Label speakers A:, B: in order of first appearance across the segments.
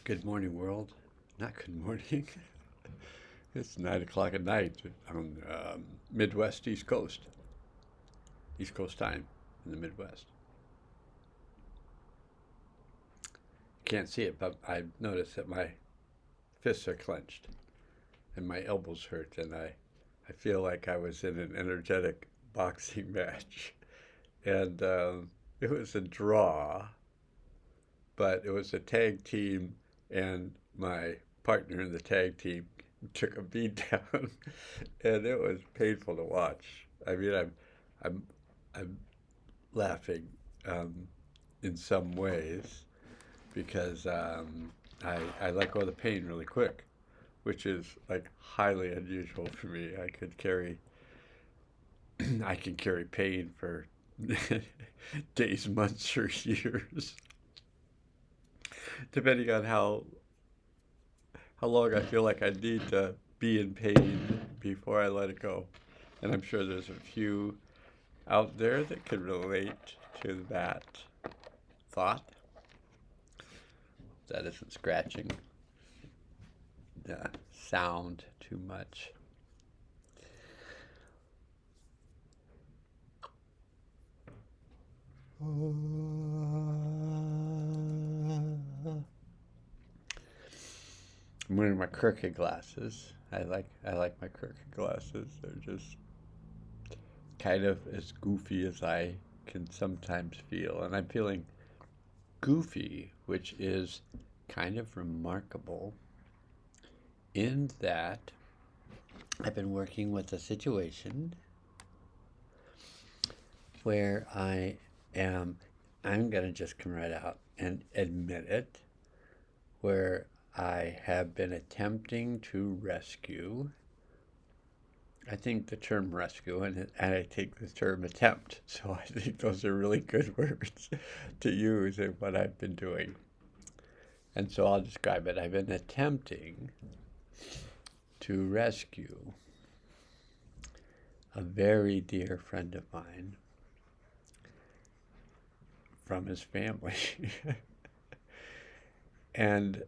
A: Good morning, world. Not good morning. It's 9 o'clock at night on Midwest, East Coast time in the Midwest. Can't see it, but I noticed that my fists are clenched and my elbows hurt, and I feel like I was in an energetic boxing match. And it was a draw, but it was a tag team, and my partner in the tag team took a beat down, and it was painful to watch. I mean, I'm, I'm laughing um, in some ways because I let go of the pain really quick, which is like highly unusual for me. I can carry pain for days, months, or years, depending on how long I feel like I need to be in pain before I let it go. And I'm sure there's a few out there that can relate to that thought. That isn't scratching the sound too much. I'm wearing my crooked glasses. I like my crooked glasses. They're just kind of as goofy as I can sometimes feel. And I'm feeling goofy, which is kind of remarkable in that I've been working with a situation where I'm going to just come right out and admit it, where I have been attempting to rescue. I think the term rescue, and I take the term attempt, so I think those are really good words to use in what I've been doing. And so I'll describe it. I've been attempting to rescue a very dear friend of mine from his family. And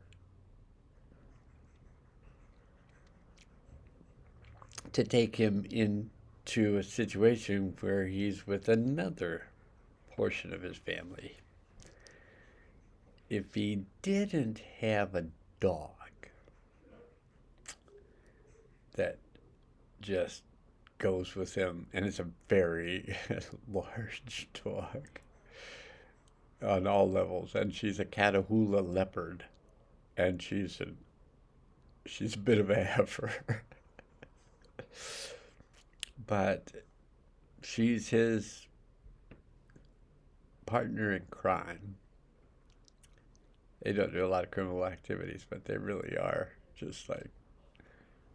A: to take him into a situation where he's with another portion of his family. If he didn't have a dog that just goes with him, and it's a very large dog on all levels, and she's a Catahoula leopard, and she's a bit of a heifer, but she's his partner in crime. They don't do a lot of criminal activities, but they really are just like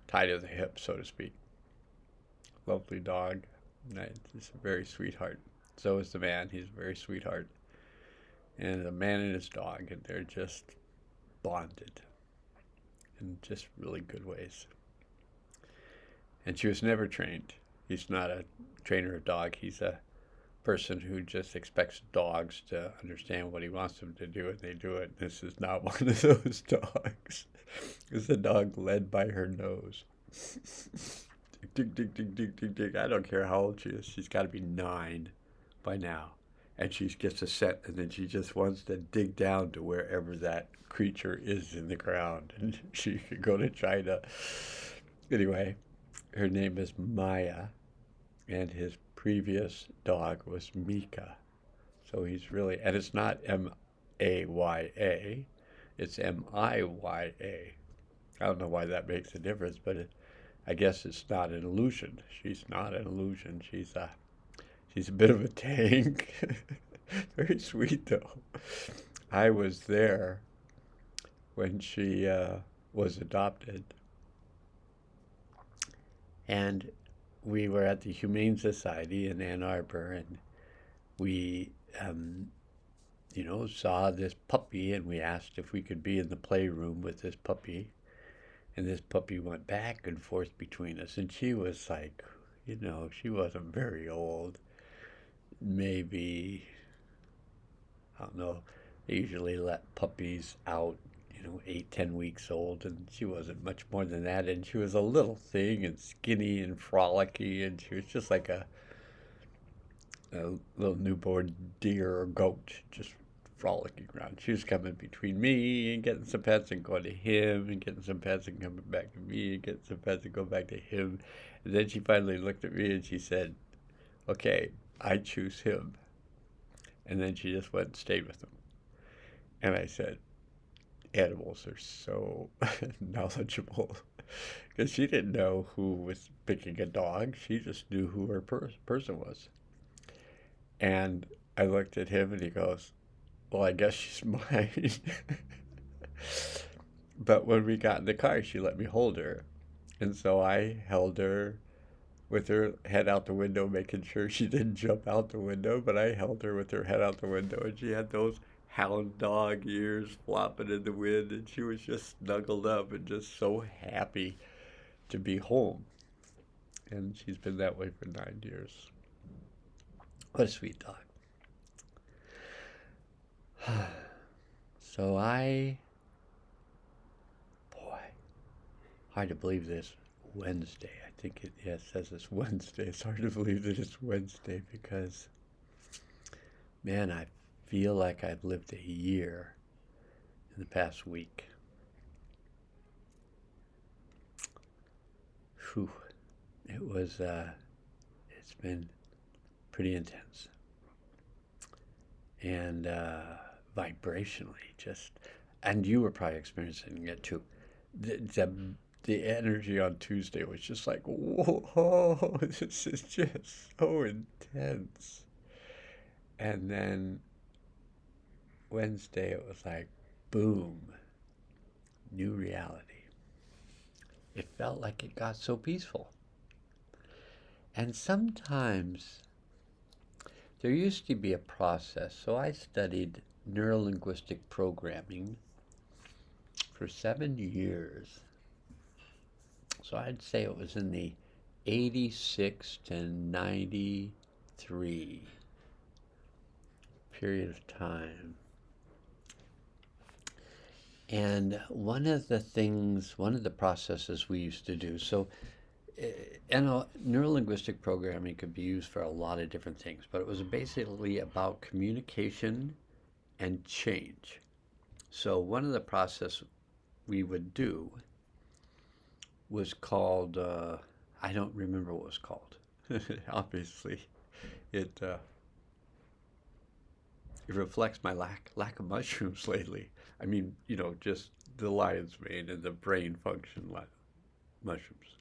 A: tied to the hip, so to speak. Lovely dog. He's a very sweetheart. So is the man. He's a very sweetheart. And the man and his dog, and they're just bonded in just really good ways. And she was never trained. He's not a trainer of dog. He's a person who just expects dogs to understand what he wants them to do, and they do it. This is not one of those dogs. It's a dog led by her nose. Dig, dig, dig, dig, dig, dig. I don't care how old she is. She's got to be 9 by now. And she gets a scent, and then she just wants to dig down to wherever that creature is in the ground. And she could go to China. Anyway, her name is Maya, and his previous dog was Mika. So he's really, and it's not Maya, it's Miya. I don't know why that makes a difference, but I guess it's not an illusion. She's not an illusion. She's a bit of a tank. Very sweet though. I was there when she was adopted, and we were at the Humane Society in Ann Arbor, and we, saw this puppy, and we asked if we could be in the playroom with this puppy. And this puppy went back and forth between us, and she was like, she wasn't very old. Maybe, I don't know, they usually let puppies out, 8, 10 weeks old, and she wasn't much more than that. And she was a little thing and skinny and frolicky, and she was just like a little newborn deer or goat, just frolicking around. She was coming between me and getting some pets and going to him, and getting some pets and coming back to me and getting some pets and going back to him. And then she finally looked at me and she said, "Okay, I choose him." And then she just went and stayed with him. And I said, animals are so knowledgeable. Because she didn't know who was picking a dog. She just knew who her person was. And I looked at him and he goes, "Well, I guess she's mine." But when we got in the car, she let me hold her. And so I held her with her head out the window, making sure she didn't jump out the window. But I held her with her head out the window, and she had those hound dog ears flopping in the wind, and she was just snuggled up and just so happy to be home. And she's been that way for 9 years. What a sweet dog. So boy, hard to believe this Wednesday. I think it says it's Wednesday. It's hard to believe that it's Wednesday because, man, I feel like I've lived a year in the past week. Whew. It's been pretty intense. And vibrationally, and you were probably experiencing it too. The energy on Tuesday was just like, whoa, this is just so intense. And then Wednesday, it was like, boom, new reality. It felt like it got so peaceful. And sometimes there used to be a process. So I studied neurolinguistic programming for 7 years. So I'd say it was in the 86 to 93 period of time. And one of the processes we used to do, so neurolinguistic programming could be used for a lot of different things, but it was basically about communication and change. So one of the processes we would do was called, I don't remember what it was called. Obviously, it reflects my lack of mushrooms lately. I mean, just the lion's mane and the brain function mushrooms.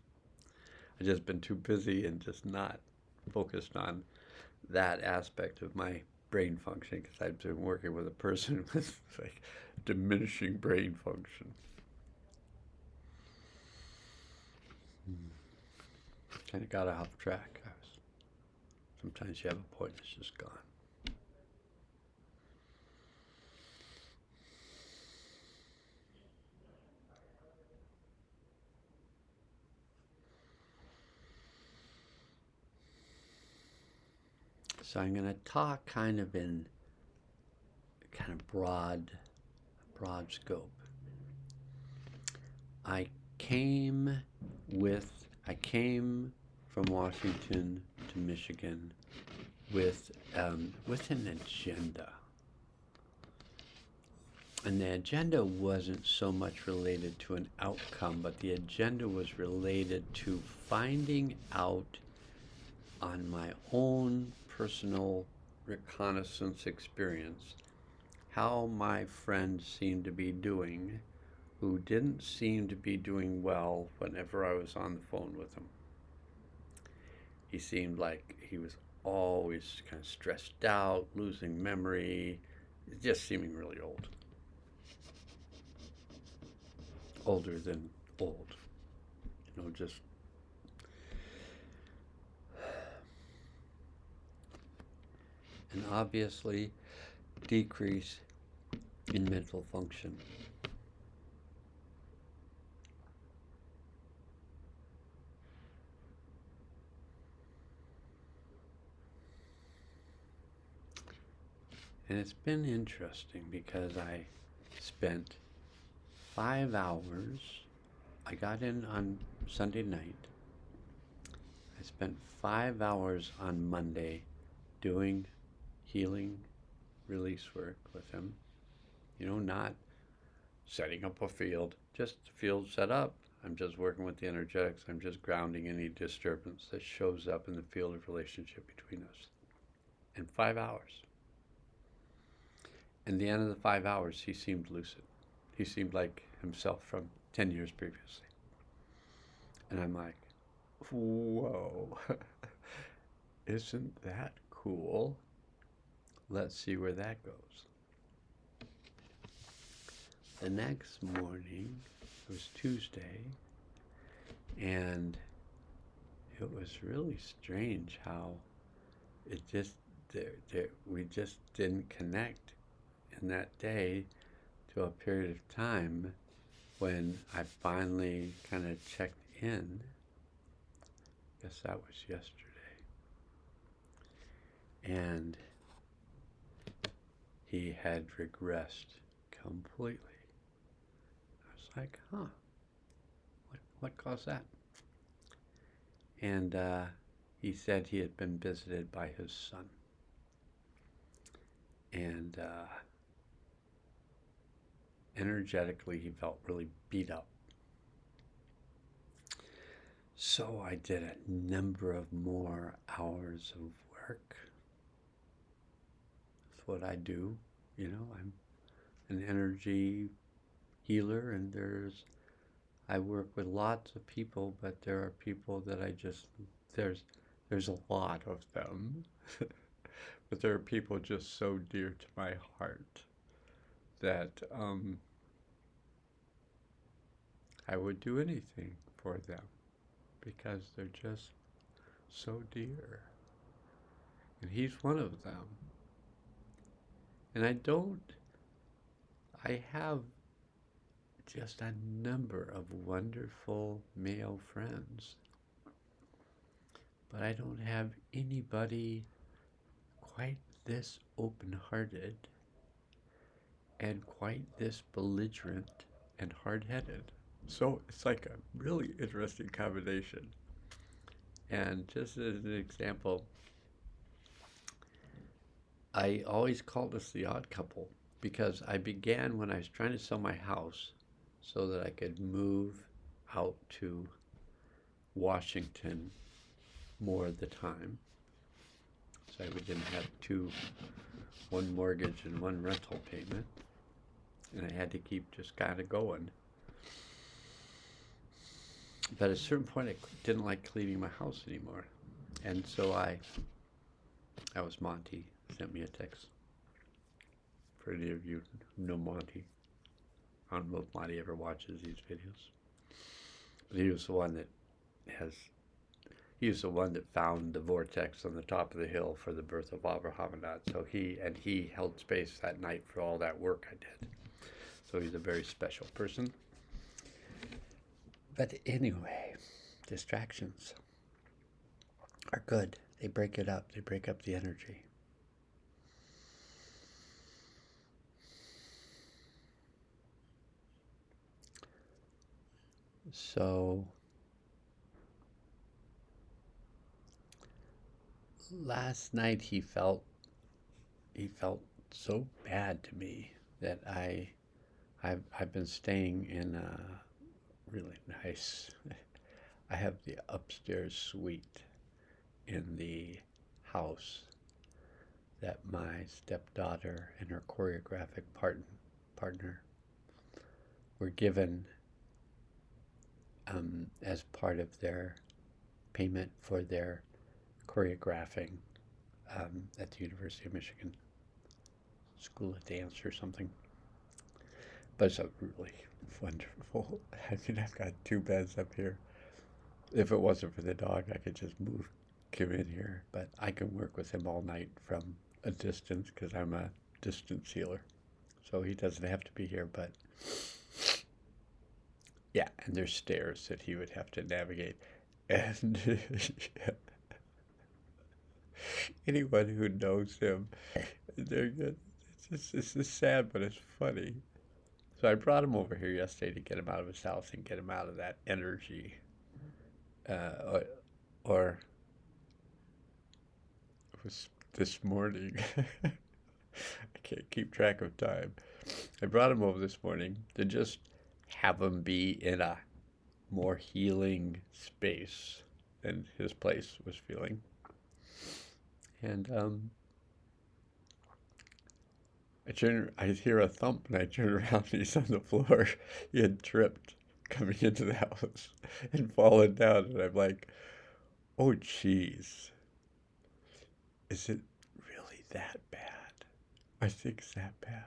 A: I've just been too busy and just not focused on that aspect of my brain function because I've been working with a person with like diminishing brain function. Kind of got off track. Sometimes you have a point that's just gone. So I'm going to talk kind of broad scope. I came from Washington to Michigan with an agenda. And the agenda wasn't so much related to an outcome, but the agenda was related to finding out on my own personal reconnaissance experience how my friends seemed to be doing who didn't seem to be doing well whenever I was on the phone with him. He seemed like he was always kind of stressed out, losing memory, just seeming really old. Older than old. Just and obviously decrease in mental function. And it's been interesting because I spent 5 hours. I got in on Sunday night. I spent 5 hours on Monday doing healing release work with him. Not setting up a field, just the field set up. I'm just working with the energetics. I'm just grounding any disturbance that shows up in the field of relationship between us. In 5 hours. In the end of the 5 hours, he seemed lucid. He seemed like himself from 10 years previously. And I'm like, whoa, isn't that cool? Let's see where that goes. The next morning, it was Tuesday, and it was really strange how it just, we just didn't connect in that day to a period of time when I finally kind of checked in. I guess that was yesterday. And he had regressed completely. I was like, what caused that? And he said he had been visited by his son. And energetically, he felt really beat up. So I did a number of more hours of work. That's what I do. I'm an energy healer, and I work with lots of people, but there are people that there's a lot of them. But there are people just so dear to my heart that I would do anything for them because they're just so dear. And he's one of them. And I have just a number of wonderful male friends, but I don't have anybody quite this open-hearted and quite this belligerent and hard-headed. So it's like a really interesting combination. And just as an example, I always called us the odd couple because I began when I was trying to sell my house so that I could move out to Washington more of the time. So we didn't have one mortgage and one rental payment. And I had to keep just kind of going. But at a certain point, I didn't like cleaning my house anymore. And so that was Monty, sent me a text. For any of you who know Monty, I don't know if Monty ever watches these videos. But he was the one that found the vortex on the top of the hill for the birth of Abrahaminat. So he held space that night for all that work I did. So he's a very special person. But anyway, distractions are good. They break it up. They break up the energy. So last night he felt so bad to me that I've been staying in a really nice. I have the upstairs suite in the house that my stepdaughter and her choreographic partner were given as part of their payment for their choreographing at the University of Michigan School of Dance or something. But it's a really wonderful. I mean, I've got 2 beds up here. If it wasn't for the dog, I could just move Kim in here. But I can work with him all night from a distance because I'm a distance healer. So he doesn't have to be here, but yeah, and there's stairs that he would have to navigate. And anyone who knows him, they're good. It's just sad, but it's funny. So I brought him over here yesterday to get him out of his house and get him out of that energy. Uh, or it was this morning. I can't keep track of time. I brought him over this morning to just have him be in a more healing space than his place was feeling. And I hear a thump, and I turn around, and he's on the floor. He had tripped coming into the house and fallen down, and I'm like, oh, geez, is it really that bad? I think it's that bad.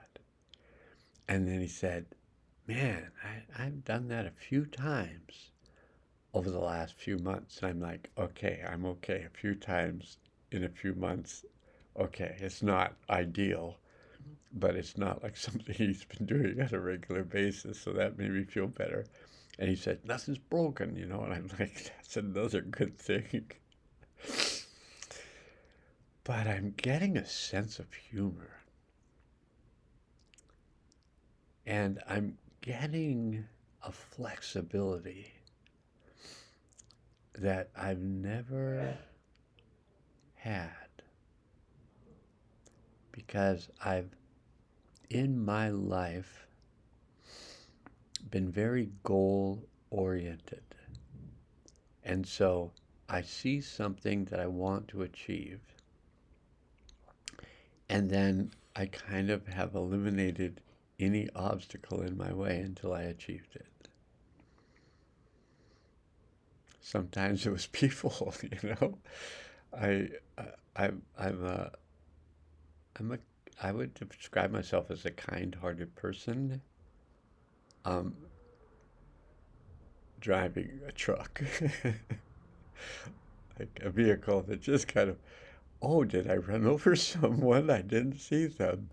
A: And then he said, man, I've done that a few times over the last few months. And I'm like, okay, I'm okay. A few times in a few months. Okay, it's not ideal, but it's not like something he's been doing on a regular basis. So that made me feel better. And he said, nothing's broken, and I'm like, that's another good thing. But I'm getting a sense of humor. And I'm getting a flexibility that I've never had, because I've, in my life, been very goal oriented. And so I see something that I want to achieve, and then I kind of have eliminated any obstacle in my way until I achieved it. Sometimes it was people, I, I would describe myself as a kind-hearted person, um, driving a truck, like a vehicle that just kind of, oh, did I run over someone? I didn't see them.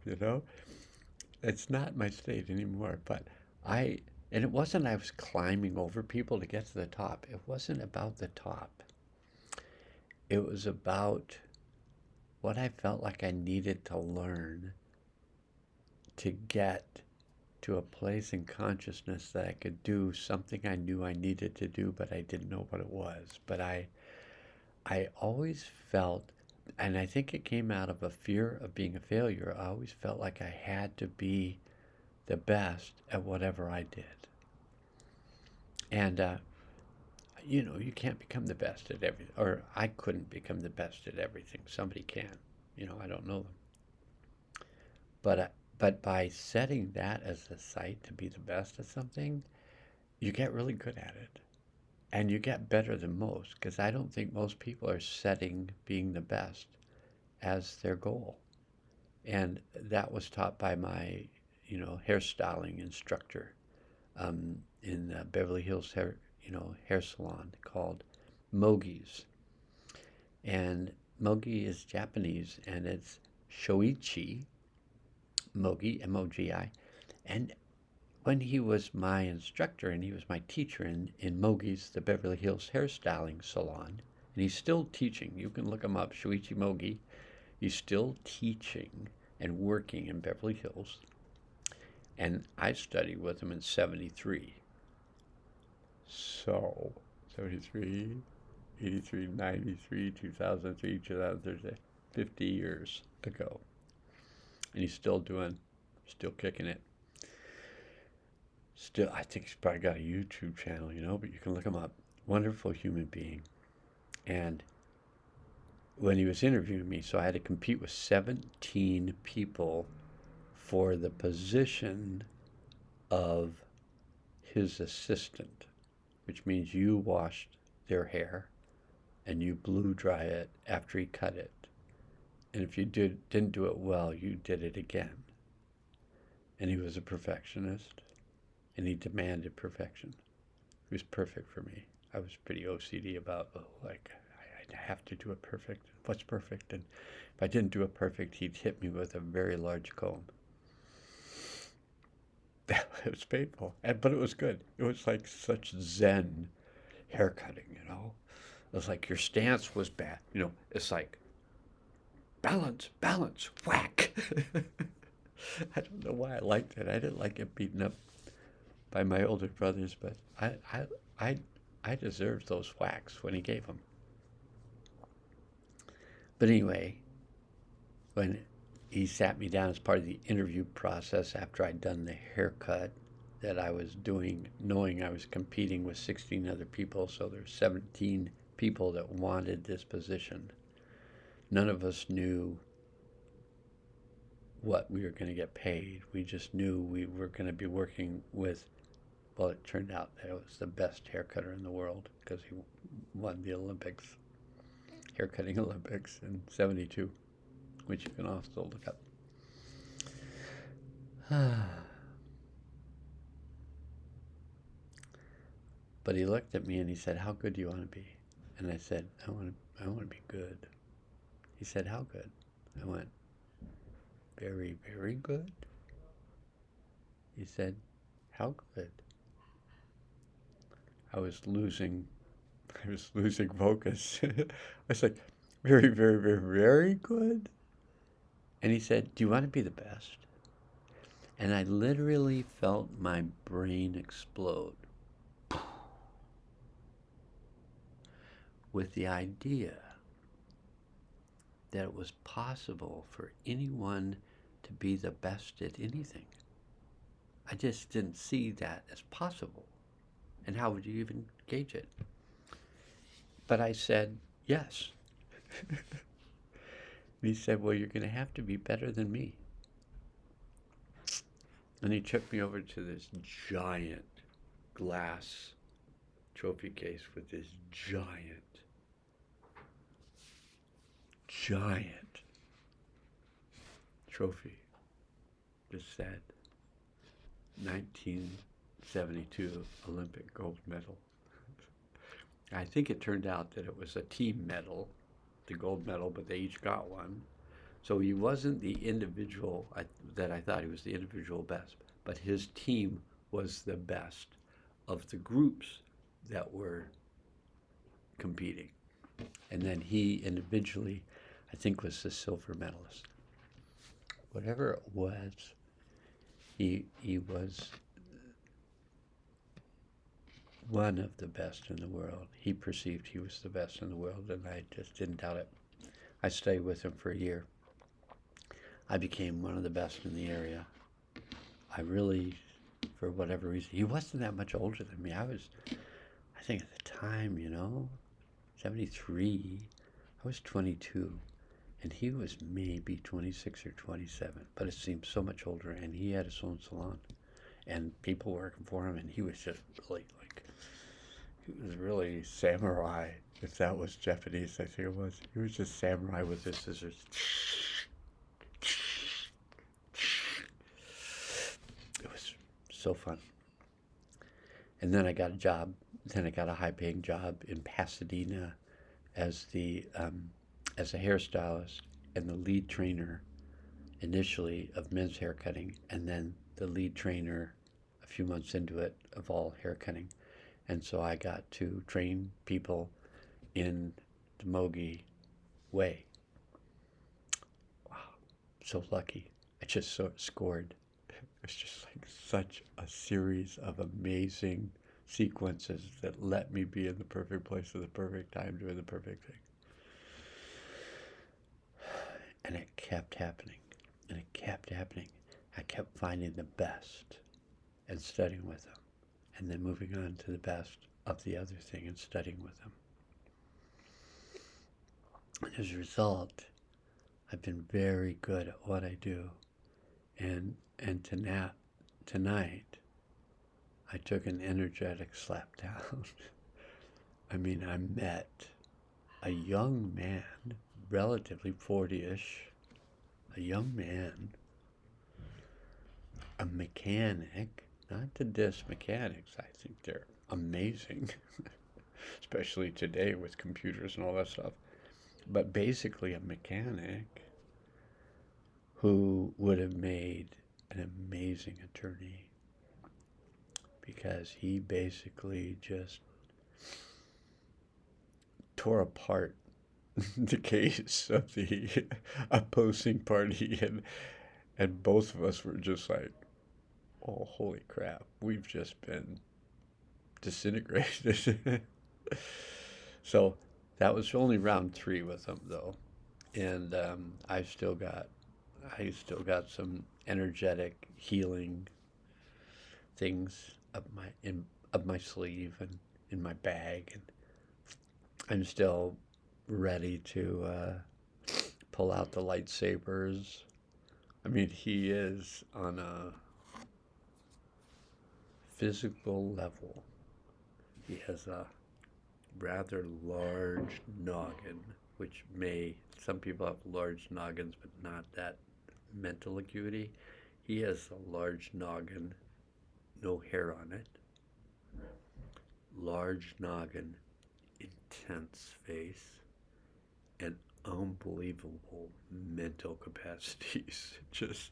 A: It's not my state anymore, but and it wasn't I was climbing over people to get to the top. It wasn't about the top. It was about what I felt like I needed to learn to get to a place in consciousness that I could do something I knew I needed to do, but I didn't know what it was. But I always felt, and I think it came out of a fear of being a failure, I always felt like I had to be the best at whatever I did. And, you can't become the best at everything, or I couldn't become the best at everything. Somebody can. I don't know them. But by setting that as a site to be the best at something, you get really good at it. And you get better than most, because I don't think most people are setting being the best as their goal. And that was taught by my, hairstyling instructor in Beverly Hills hair salon called Mogi's. And Mogi is Japanese, and it's Shoichi Mogi, M-O-G-I. And when he was my instructor and he was my teacher in Mogi's, the Beverly Hills hairstyling salon, and he's still teaching. You can look him up, Shuichi Mogi. He's still teaching and working in Beverly Hills. And I studied with him in 73. So, 73, 83, 93, 2003, 2003, 50 years ago. And he's still kicking it. Still, I think he's probably got a YouTube channel, but you can look him up. Wonderful human being. And when he was interviewing me, so I had to compete with 17 people for the position of his assistant, which means you washed their hair and you blew dry it after he cut it. And if you didn't do it well, you did it again. And he was a perfectionist, and he demanded perfection. He was perfect for me. I was pretty OCD about, I have to do it perfect. What's perfect? And if I didn't do it perfect, he'd hit me with a very large comb. It was painful, but it was good. It was like such Zen haircutting, It was like your stance was bad. It's like, balance, whack. I don't know why I liked it. I didn't like it beaten up. by my older brothers, but I, I deserved those whacks when he gave them. But anyway, when he sat me down as part of the interview process after I'd done the haircut that I was doing, knowing I was competing with 16 other people, so there's 17 people that wanted this position. None of us knew what we were going to get paid. We just knew we were going to be working with, well, it turned out that it was the best haircutter in the world because he won the Olympics, haircutting Olympics in '72, which you can also look up. But he looked at me and he said, "How good do you want to be?" And I said, I want to be good." He said, "How good?" I went, "Very, very good." He said, "How good?" I was losing focus. I was like, "Very, very, very, very good." And he said, "Do you want to be the best?" And I literally felt my brain explode with the idea that it was possible for anyone to be the best at anything. I just didn't see that as possible. And how would you even gauge it? But I said, yes. And he said, "Well, you're going to have to be better than me." And he took me over to this giant glass trophy case with this giant trophy that said 1972 Olympic gold medal. I think it turned out that it was a team medal, the gold medal, but they each got one. So he wasn't the individual that I thought he was the individual best, but his team was the best of the groups that were competing. And then he individually, I think, was the silver medalist. Whatever it was, he was one of the best in the world. He perceived he was the best in the world, and I just didn't doubt it. I stayed with him for a year. I became one of the best in the area. I really, for whatever reason, he wasn't that much older than me. I think at the time, 73, I was 22, and he was maybe 26 or 27, but it seemed so much older, and he had his own salon, and people working for him, and he was just really, he was really samurai, if that was Japanese, I think it was. He was just samurai with his scissors. It was so fun. And then I got a job. Then I got a high-paying job in Pasadena as a hairstylist and the lead trainer initially of men's haircutting, and then the lead trainer a few months into it of all haircutting. And so I got to train people in the Mogi way. Wow, so lucky. I just scored. It was just like such a series of amazing sequences that let me be in the perfect place at the perfect time doing the perfect thing. And it kept happening, and it kept happening. I kept finding the best and studying with them, and then moving on to the best of the other thing and studying with them. And as a result, I've been very good at what I do. And tonight, I took an energetic slap down. I mean, I met a young man, relatively 40-ish, a young man, a mechanic, not to diss mechanics, I think they're amazing, especially today with computers and all that stuff, but basically a mechanic who would have made an amazing attorney because he basically just tore apart the case of the opposing party, and both of us were just like, oh, holy crap, we've just been disintegrated. So that was only round three with him, though, and I still got some energetic healing things up my sleeve and in my bag, and I'm still ready to pull out the lightsabers. I mean, he is on a physical level. He has a rather large noggin, which some people have large noggins, but not that mental acuity. He has a large noggin, no hair on it, large noggin, intense face, and unbelievable mental capacities. Just,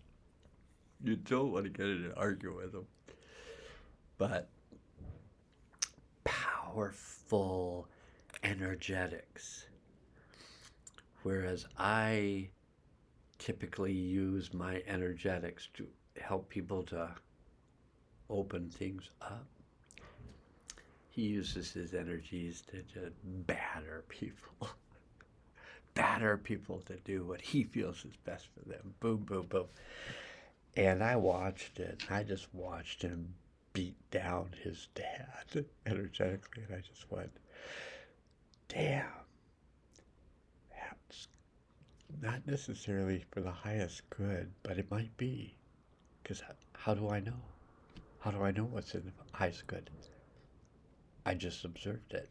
A: you don't want to get in and argue with him. But powerful energetics. Whereas I typically use my energetics to help people to open things up. He uses his energies to just batter people. Batter people to do what he feels is best for them. Boom, boom, boom. And I watched it. I just watched him beat down his dad energetically. And I just went, damn, that's not necessarily for the highest good, but it might be. Because how do I know? How do I know what's in the highest good? I just observed it.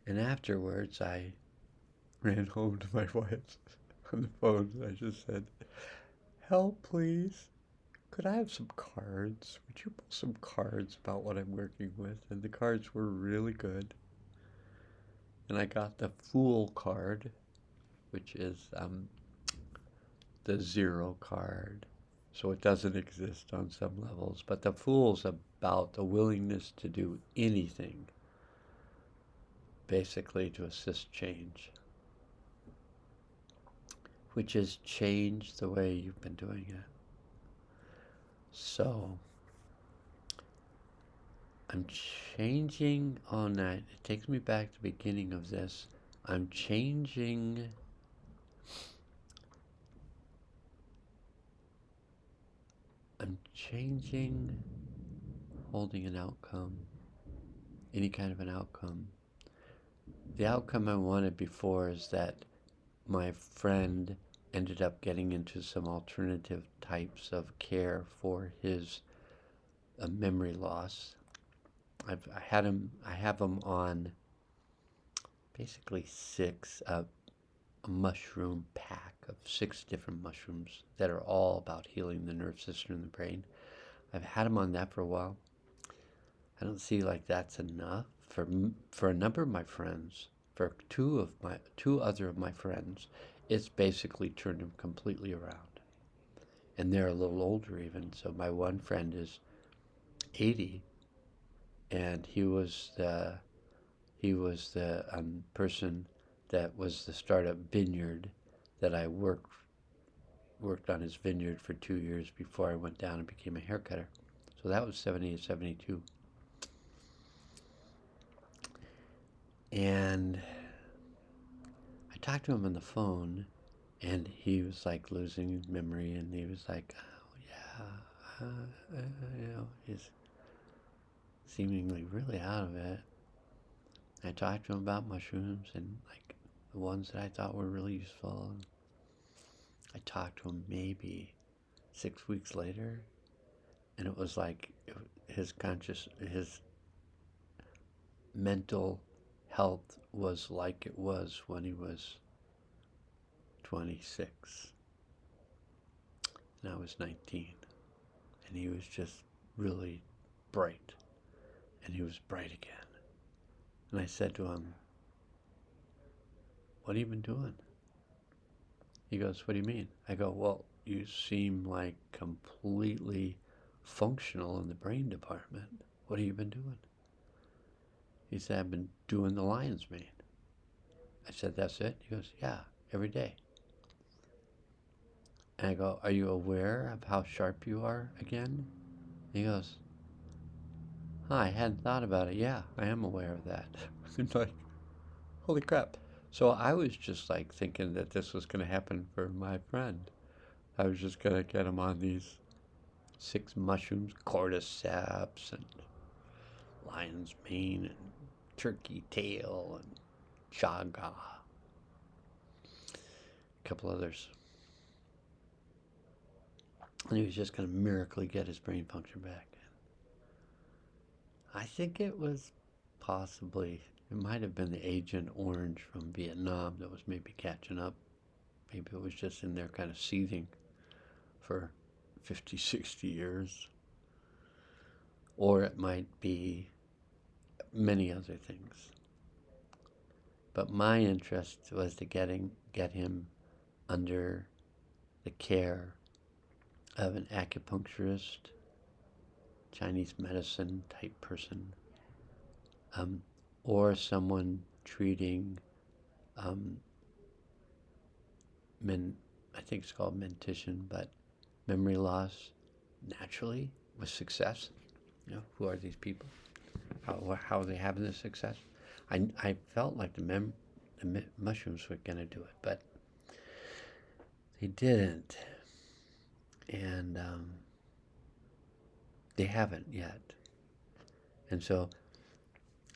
A: And afterwards, I ran home to my wife on the phone and I just said, help, please. Could I have some cards? Would you pull some cards about what I'm working with? And the cards were really good. And I got the Fool card, which is the zero card. So it doesn't exist on some levels. But the Fool's about the willingness to do anything, basically to assist change, which is change the way you've been doing it. So I'm changing on that. It takes me back to the beginning of this. I'm changing holding an outcome, any kind of an outcome. The outcome I wanted before is that my friend ended up getting into some alternative types of care for his memory loss. I have him on basically a mushroom pack of 6 different mushrooms that are all about healing the nerve system and the brain. I've had him on that for a while. I don't see like that's enough for a number of my friends. For two other of my friends, it's basically turned them completely around, and they're a little older even. So my one friend is 80, and he was the person that was the startup vineyard that I worked on his vineyard for 2 years before I went down and became a hair cutter. So that was 70 to 72. And I talked to him on the phone, and he was like losing his memory, and he was like, oh yeah, he's seemingly really out of it. I talked to him about mushrooms and like the ones that I thought were really useful. And I talked to him maybe 6 weeks later, and it was like his mental health was like it was when he was 26 and I was 19, and he was just really bright, and he was bright again. And I said to him, what have you been doing? He goes, what do you mean? I go, well, you seem like completely functional in the brain department. What have you been doing? He said, I've been doing the lion's mane. I said, that's it? He goes, yeah, every day.
B: And I go, "Are you aware of how sharp you are again?" And he goes, "Huh, I hadn't thought about it. Yeah, I am aware of that." I'm like, holy crap. So I was just like thinking that this was going to happen for my friend. I was just going to get him on these 6 mushrooms, cordyceps and lion's mane and turkey tail and chaga, a couple others. And he was just going to miraculously get his brain function back. I think it was possibly, it might have been the Agent Orange from Vietnam that was maybe catching up. Maybe it was just in there kind of seething for 50, 60 years. Or it might be many other things. But my interest was to get him under the care of an acupuncturist, Chinese medicine type person, um, or someone treating, um, I think it's called mentition, but memory loss naturally with success. Who are these people? How are they having this success? I felt like the mushrooms were going to do it, but they didn't. And they haven't yet. And so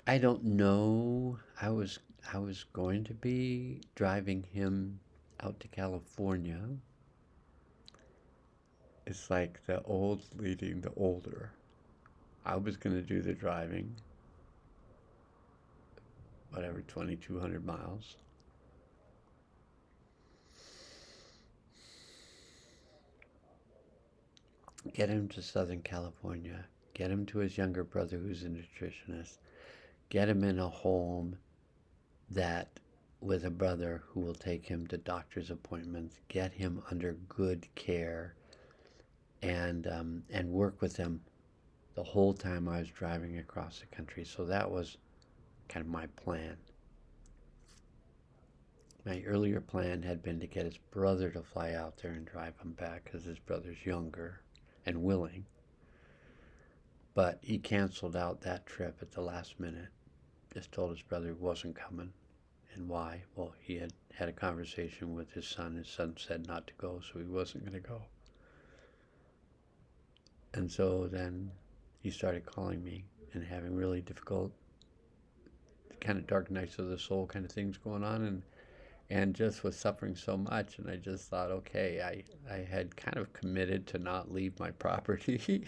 B: I don't know. I was going to be driving him out to California. It's like the old leading the older. I was going to do the driving, whatever, 2,200 miles. Get him to Southern California. Get him to his younger brother who's a nutritionist. Get him in a home that with a brother who will take him to doctor's appointments, get him under good care, and work with him the whole time I was driving across the country. So that was kind of my plan. My earlier plan had been to get his brother to fly out there and drive him back because his brother's younger and willing. But he canceled out that trip at the last minute. Just told his brother he wasn't coming. And why? Well, he had had a conversation with his son. His son said not to go, so he wasn't going to go. And so then he started calling me and having really difficult, kind of dark nights of the soul kind of things going on, and just was suffering so much. And I just thought, okay, I had kind of committed to not leave my property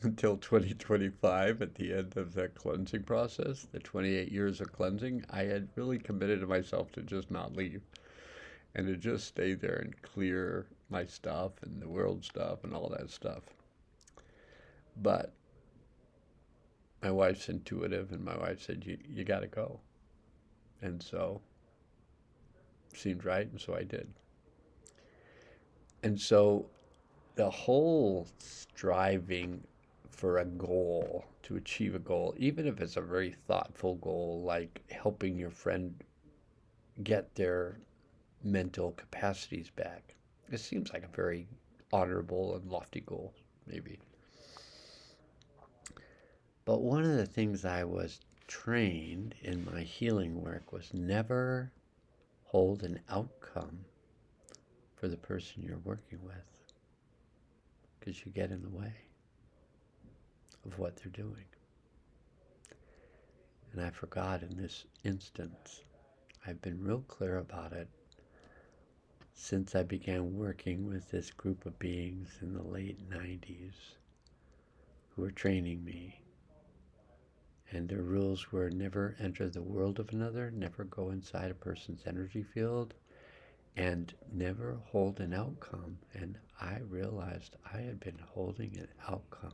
B: until 2025 at the end of the cleansing process, the 28 years of cleansing. I had really committed to myself to just not leave and to just stay there and clear my stuff and the world stuff and all that stuff. But my wife's intuitive, and my wife said, you got to go. And so it seemed right, and so I did. And so the whole striving for a goal, to achieve a goal, even if it's a very thoughtful goal, like helping your friend get their mental capacities back, it seems like a very honorable and lofty goal, maybe. But one of the things I was trained in my healing work was never hold an outcome for the person you're working with, because you get in the way of what they're doing. And I forgot in this instance. I've been real clear about it since I began working with this group of beings in the late 90s who were training me. And their rules were never enter the world of another, never go inside a person's energy field, and never hold an outcome. And I realized I had been holding an outcome.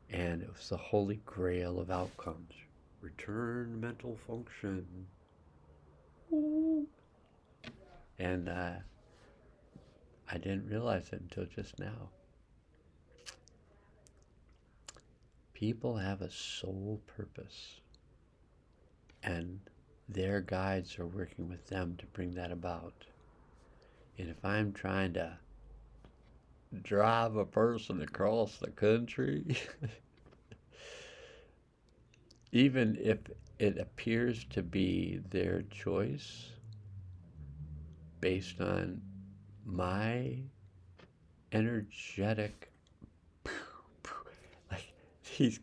B: And it was the holy grail of outcomes. Return mental function. And I didn't realize it until just now. People have a soul purpose, and their guides are working with them to bring that about. And if I'm trying to drive a person across the country, even if it appears to be their choice based on my energetic, like he's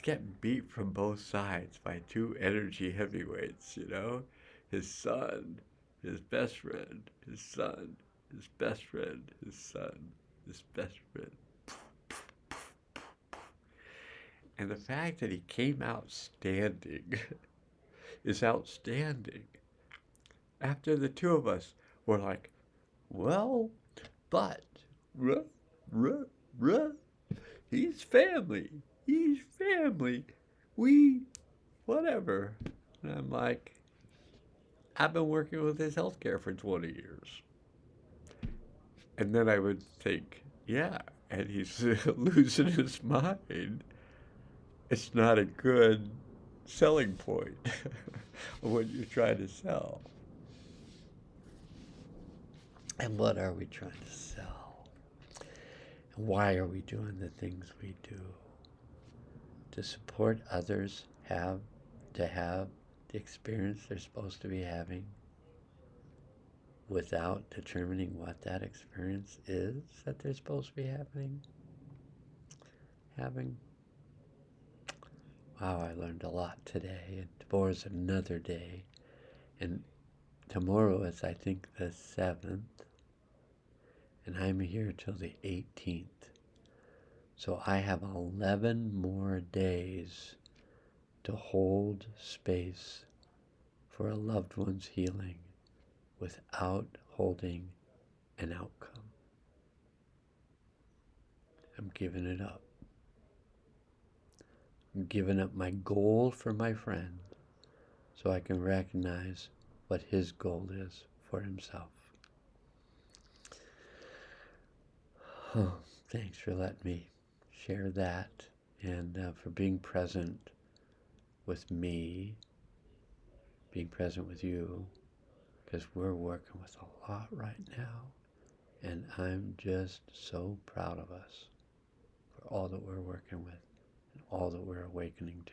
B: getting beat from both sides by two energy heavyweights, his son, his best friend, his son, his best friend, his son, his best friend. And the fact that he came out standing is outstanding. After the two of us were like, well, but, ruh, ruh, ruh, he's family. He's family. Whatever. And I'm like, I've been working with his healthcare for 20 years. And then I would think, yeah, and he's losing his mind. It's not a good selling point of what you're trying to sell. And what are we trying to sell? And why are we doing the things we do? To support others to have the experience they're supposed to be having without determining what that experience is that they're supposed to be having. Wow, I learned a lot today, and tomorrow's another day, and tomorrow is, I think, the 7th, and I'm here till the 18th. So I have 11 more days to hold space for a loved one's healing without holding an outcome. I'm giving it up. I'm giving up my goal for my friend so I can recognize what his goal is for himself. Oh, thanks for letting me share that, and for being present with me, being present with you, because we're working with a lot right now, and I'm just so proud of us for all that we're working with and all that we're awakening to.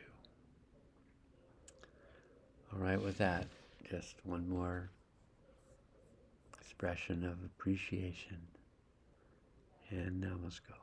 B: All right, with that, just one more expression of appreciation, and namaskar.